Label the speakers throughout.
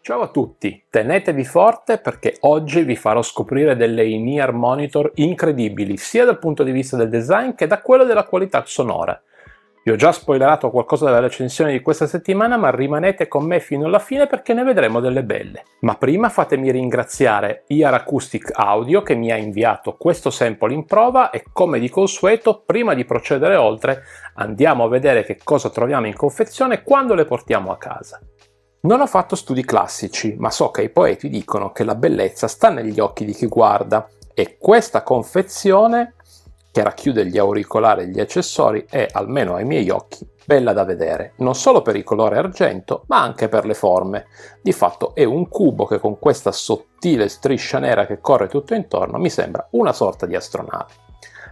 Speaker 1: Ciao a tutti, tenetevi forte perché oggi vi farò scoprire delle in-ear monitor incredibili sia dal punto di vista del design che da quello della qualità sonora. Vi ho già spoilerato qualcosa della recensione di questa settimana, ma rimanete con me fino alla fine perché ne vedremo delle belle. Ma prima fatemi ringraziare Ear Acoustic Audio che mi ha inviato questo sample in prova e, come di consueto, prima di procedere oltre andiamo a vedere che cosa troviamo in confezione quando le portiamo a casa. Non ho fatto studi classici, ma so che i poeti dicono che la bellezza sta negli occhi di chi guarda e questa confezione, che racchiude gli auricolari e gli accessori, è, almeno ai miei occhi, bella da vedere, non solo per il colore argento, ma anche per le forme. Di fatto è un cubo che con questa sottile striscia nera che corre tutto intorno mi sembra una sorta di astronave.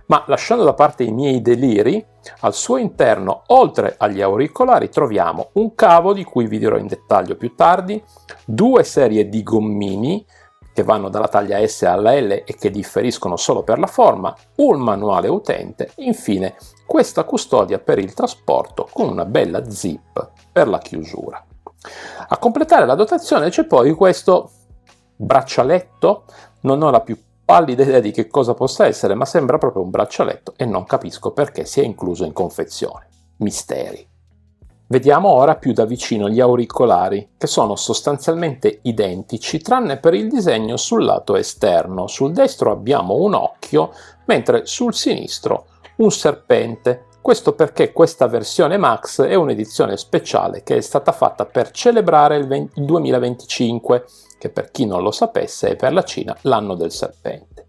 Speaker 1: Ma lasciando da parte i miei deliri, al suo interno, oltre agli auricolari, troviamo un cavo di cui vi dirò in dettaglio più tardi, due serie di gommini che vanno dalla taglia S alla L e che differiscono solo per la forma, un manuale utente e infine questa custodia per il trasporto con una bella zip per la chiusura. A completare la dotazione c'è poi questo braccialetto, non ho la più pallida idea di che cosa possa essere, ma sembra proprio un braccialetto e non capisco perché sia incluso in confezione. Misteri. Vediamo ora più da vicino gli auricolari, che sono sostanzialmente identici tranne per il disegno sul lato esterno. Sul destro abbiamo un occhio, mentre sul sinistro un serpente. Questo perché questa versione Max è un'edizione speciale che è stata fatta per celebrare il 2025, che per chi non lo sapesse è per la Cina l'anno del serpente.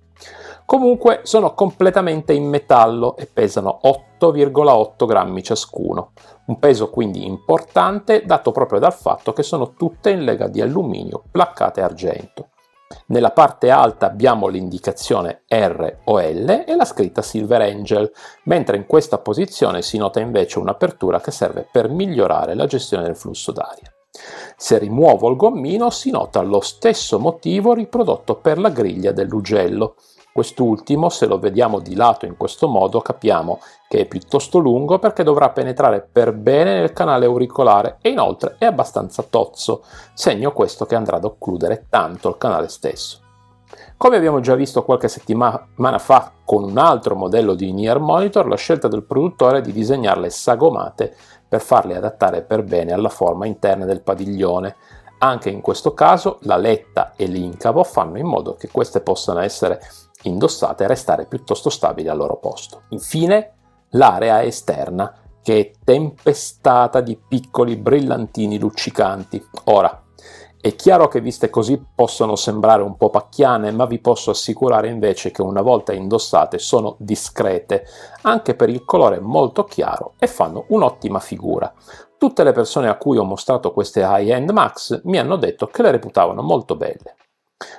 Speaker 1: Comunque sono completamente in metallo e pesano 8,8 grammi ciascuno, un peso quindi importante dato proprio dal fatto che sono tutte in lega di alluminio placcate argento. Nella parte alta abbiamo l'indicazione R o L e la scritta Silver Angel, mentre in questa posizione si nota invece un'apertura che serve per migliorare la gestione del flusso d'aria. Se rimuovo il gommino si nota lo stesso motivo riprodotto per la griglia dell'ugello. Quest'ultimo, se lo vediamo di lato in questo modo, capiamo che è piuttosto lungo perché dovrà penetrare per bene nel canale auricolare e inoltre è abbastanza tozzo, segno questo che andrà ad occludere tanto il canale stesso. Come abbiamo già visto qualche settimana fa con un altro modello di in-ear monitor, la scelta del produttore è di disegnarle sagomate per farle adattare per bene alla forma interna del padiglione. Anche in questo caso la letta e l'incavo fanno in modo che queste possano essere indossate e restare piuttosto stabili al loro posto. Infine l'area esterna, che è tempestata di piccoli brillantini luccicanti. Ora, è chiaro che viste così possono sembrare un po' pacchiane, ma vi posso assicurare invece che una volta indossate sono discrete, anche per il colore molto chiaro, e fanno un'ottima figura. Tutte le persone a cui ho mostrato queste high-end Max mi hanno detto che le reputavano molto belle.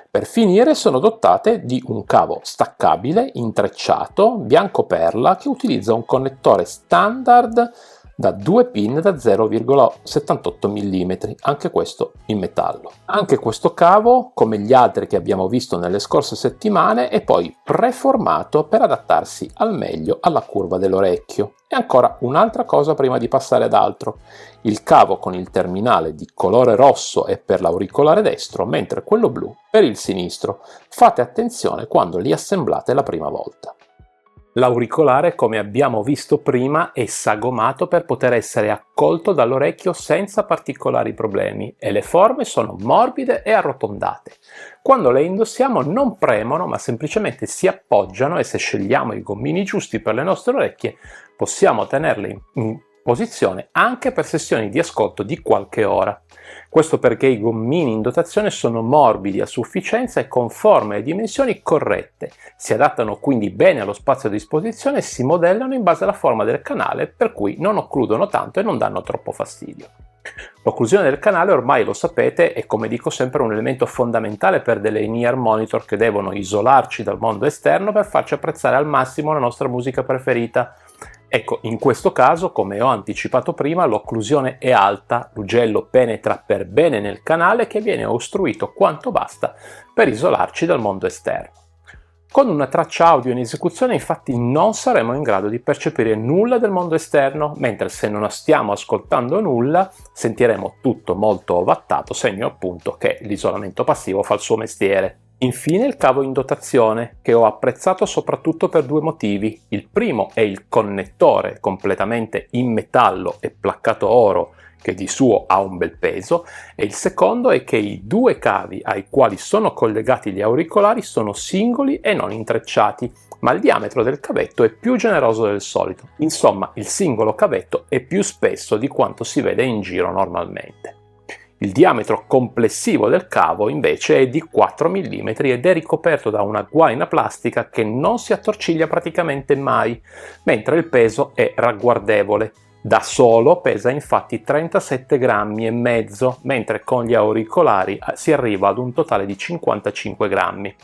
Speaker 1: Per finire sono dotate di un cavo staccabile, intrecciato, bianco perla, che utilizza un connettore standard da 2 pin da 0,78 mm, anche questo in metallo. Anche questo cavo, come gli altri che abbiamo visto nelle scorse settimane, è poi preformato per adattarsi al meglio alla curva dell'orecchio. E ancora un'altra cosa prima di passare ad altro: il cavo con il terminale di colore rosso è per l'auricolare destro, mentre quello blu per il sinistro. Fate attenzione quando li assemblate la prima volta. L'auricolare, come abbiamo visto prima, è sagomato per poter essere accolto dall'orecchio senza particolari problemi e le forme sono morbide e arrotondate. Quando le indossiamo non premono, ma semplicemente si appoggiano e se scegliamo i gommini giusti per le nostre orecchie possiamo tenerle in posizione anche per sessioni di ascolto di qualche ora. Questo perché i gommini in dotazione sono morbidi a sufficienza e con forme e dimensioni corrette, si adattano quindi bene allo spazio a disposizione e si modellano in base alla forma del canale, per cui non occludono tanto e non danno troppo fastidio. L'occlusione del canale, ormai lo sapete, è, come dico sempre, un elemento fondamentale per delle in-ear monitor che devono isolarci dal mondo esterno per farci apprezzare al massimo la nostra musica preferita. Ecco, in questo caso, come ho anticipato prima, l'occlusione è alta, l'ugello penetra per bene nel canale che viene ostruito quanto basta per isolarci dal mondo esterno. Con una traccia audio in esecuzione infatti non saremo in grado di percepire nulla del mondo esterno, mentre se non stiamo ascoltando nulla sentiremo tutto molto ovattato, segno appunto che l'isolamento passivo fa il suo mestiere. Infine il cavo in dotazione, che ho apprezzato soprattutto per due motivi. Il primo è il connettore completamente in metallo e placcato oro, che di suo ha un bel peso, e il secondo è che i due cavi ai quali sono collegati gli auricolari sono singoli e non intrecciati, ma il diametro del cavetto è più generoso del solito. Insomma, il singolo cavetto è più spesso di quanto si vede in giro normalmente. Il diametro complessivo del cavo invece è di 4 mm ed è ricoperto da una guaina plastica che non si attorciglia praticamente mai, mentre il peso è ragguardevole. Da solo pesa infatti 37 grammi e mezzo, mentre con gli auricolari si arriva ad un totale di 55 grammi.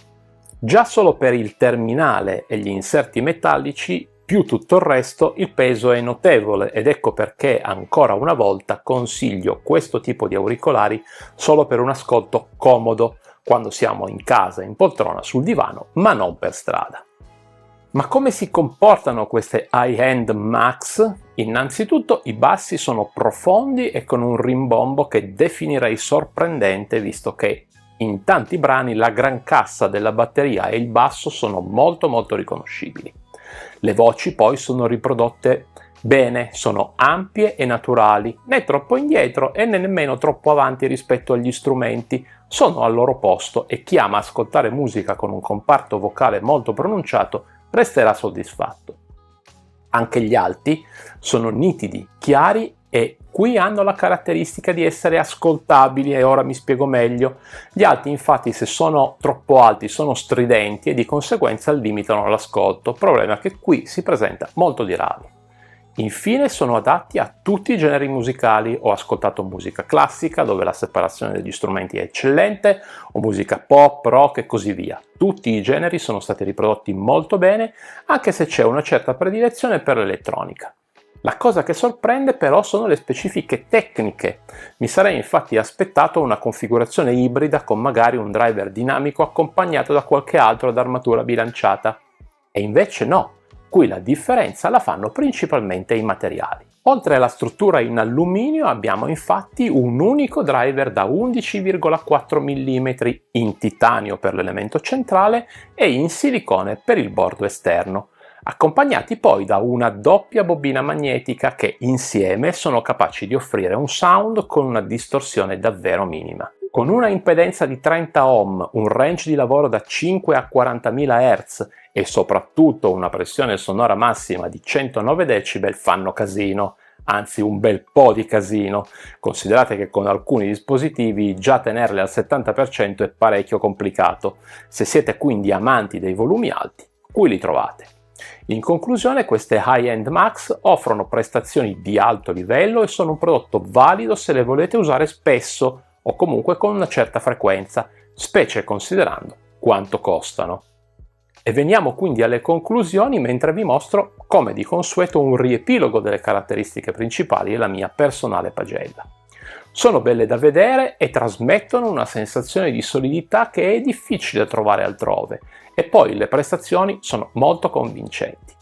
Speaker 1: Già solo per il terminale e gli inserti metallici, più tutto il resto, il peso è notevole ed ecco perché ancora una volta consiglio questo tipo di auricolari solo per un ascolto comodo, quando siamo in casa in poltrona sul divano, ma non per strada. Ma come si comportano queste high-end Max? Innanzitutto i bassi sono profondi e con un rimbombo che definirei sorprendente, visto che in tanti brani la gran cassa della batteria e il basso sono molto riconoscibili. Le voci poi sono riprodotte bene, sono ampie e naturali, né troppo indietro e né nemmeno troppo avanti rispetto agli strumenti, sono al loro posto e chi ama ascoltare musica con un comparto vocale molto pronunciato resterà soddisfatto. Anche gli alti sono nitidi, chiari e qui hanno la caratteristica di essere ascoltabili e ora mi spiego meglio. Gli alti infatti se sono troppo alti sono stridenti e di conseguenza limitano l'ascolto, problema che qui si presenta molto di rado. Infine sono adatti a tutti i generi musicali, ho ascoltato musica classica dove la separazione degli strumenti è eccellente, o musica pop, rock e così via. Tutti i generi sono stati riprodotti molto bene, anche se c'è una certa predilezione per l'elettronica. La cosa che sorprende però sono le specifiche tecniche. Mi sarei infatti aspettato una configurazione ibrida con magari un driver dinamico accompagnato da qualche altro ad armatura bilanciata. E invece no. Qui la differenza la fanno principalmente i materiali. Oltre alla struttura in alluminio abbiamo infatti un unico driver da 11,4 mm in titanio per l'elemento centrale e in silicone per il bordo esterno, accompagnati poi da una doppia bobina magnetica che insieme sono capaci di offrire un sound con una distorsione davvero minima. Con una impedenza di 30 ohm, un range di lavoro da 5 a 40.000 Hz e soprattutto una pressione sonora massima di 109 decibel fanno casino, anzi un bel po' di casino. Considerate che con alcuni dispositivi già tenerli al 70% è parecchio complicato. Se siete quindi amanti dei volumi alti, qui li trovate. In conclusione, queste high-end Max offrono prestazioni di alto livello e sono un prodotto valido se le volete usare spesso o comunque con una certa frequenza, specie considerando quanto costano. E veniamo quindi alle conclusioni mentre vi mostro, come di consueto, un riepilogo delle caratteristiche principali e la mia personale pagella. Sono belle da vedere e trasmettono una sensazione di solidità che è difficile trovare altrove, e poi le prestazioni sono molto convincenti.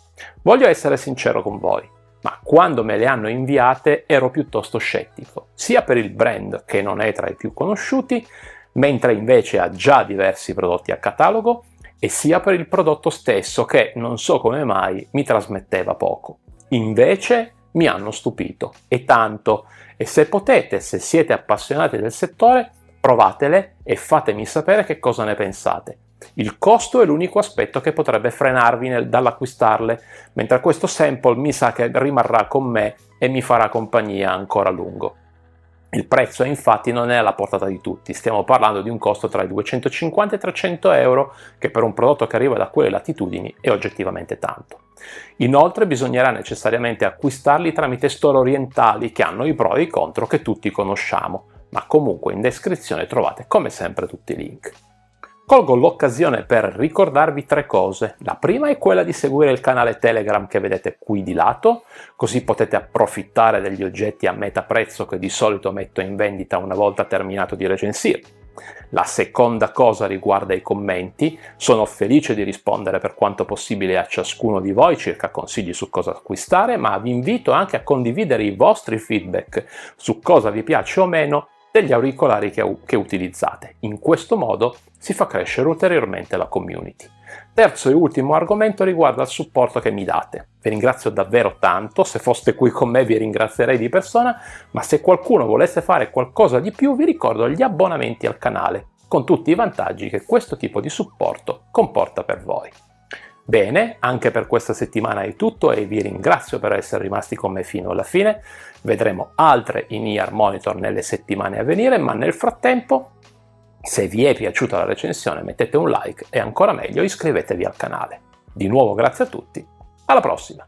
Speaker 1: Voglio essere sincero con voi, ma quando me le hanno inviate ero piuttosto scettico, sia per il brand che non è tra i più conosciuti, mentre invece ha già diversi prodotti a catalogo, e sia per il prodotto stesso che, non so come mai, mi trasmetteva poco. Invece mi hanno stupito, e tanto, e se potete, se siete appassionati del settore, provatele e fatemi sapere che cosa ne pensate. Il costo è l'unico aspetto che potrebbe frenarvi dall'acquistarle, mentre questo sample mi sa che rimarrà con me e mi farà compagnia ancora a lungo. Il prezzo infatti non è alla portata di tutti, stiamo parlando di un costo tra i 250 e 300 euro, che per un prodotto che arriva da quelle latitudini è oggettivamente tanto. Inoltre bisognerà necessariamente acquistarli tramite store orientali che hanno i pro e i contro che tutti conosciamo, ma comunque in descrizione trovate come sempre tutti i link. Colgo l'occasione per ricordarvi tre cose. La prima è quella di seguire il canale Telegram che vedete qui di lato, così potete approfittare degli oggetti a metà prezzo che di solito metto in vendita una volta terminato di recensirli. La seconda cosa riguarda i commenti. Sono felice di rispondere per quanto possibile a ciascuno di voi circa consigli su cosa acquistare, ma vi invito anche a condividere i vostri feedback su cosa vi piace o meno degli auricolari che utilizzate. In questo modo si fa crescere ulteriormente la community. Terzo e ultimo argomento riguarda il supporto che mi date. Vi ringrazio davvero tanto, se foste qui con me vi ringrazierei di persona, ma se qualcuno volesse fare qualcosa di più vi ricordo gli abbonamenti al canale, con tutti i vantaggi che questo tipo di supporto comporta per voi. Bene, anche per questa settimana è tutto e vi ringrazio per essere rimasti con me fino alla fine. Vedremo altre in-ear monitor nelle settimane a venire, ma nel frattempo, se vi è piaciuta la recensione mettete un like e ancora meglio iscrivetevi al canale. Di nuovo grazie a tutti, alla prossima!